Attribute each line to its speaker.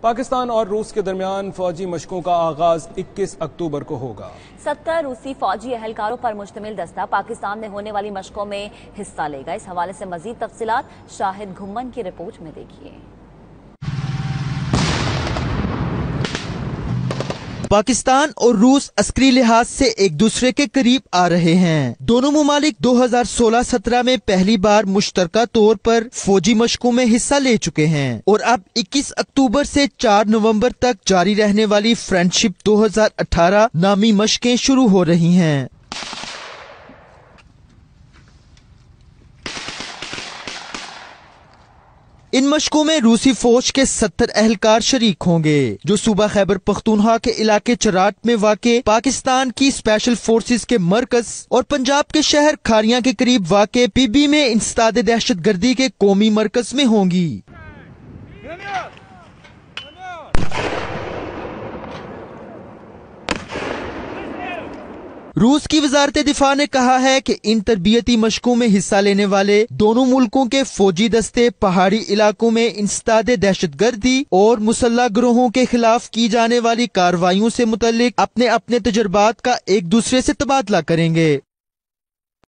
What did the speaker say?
Speaker 1: پاکستان اور روس کے درمیان فوجی مشقوں کا آغاز 21 اکتوبر کو ہوگا۔
Speaker 2: 70 روسی فوجی اہلکاروں پر مشتمل دستہ پاکستان میں ہونے والی مشقوں میں حصہ لے گا۔ اس حوالے سے مزید تفصیلات شاہد گھمن کی رپورٹ میں دیکھیے۔
Speaker 3: پاکستان اور روس عسکری لحاظ سے ایک دوسرے کے قریب آ رہے ہیں۔ دونوں ممالک 2016-17 میں پہلی بار مشترکہ طور پر فوجی مشقوں میں حصہ لے چکے ہیں اور اب 21 اکتوبر سے 4 نومبر تک جاری رہنے والی فرینڈ شپ 2018 نامی مشقیں شروع ہو رہی ہیں۔ ان مشقوں میں روسی فوج کے 70 اہلکار شریک ہوں گے جو صوبہ خیبر پختونخوا کے علاقے چراٹ میں واقع پاکستان کی اسپیشل فورسز کے مرکز اور پنجاب کے شہر کھاریاں کے قریب واقع پی بی میں انسداد دہشت گردی کے قومی مرکز میں ہوں گی۔ روس کی وزارت دفاع نے کہا ہے کہ ان تربیتی مشقوں میں حصہ لینے والے دونوں ملکوں کے فوجی دستے پہاڑی علاقوں میں انسداد دہشت گردی اور مسلح گروہوں کے خلاف کی جانے والی کارروائیوں سے متعلق اپنے تجربات کا ایک دوسرے سے تبادلہ کریں گے۔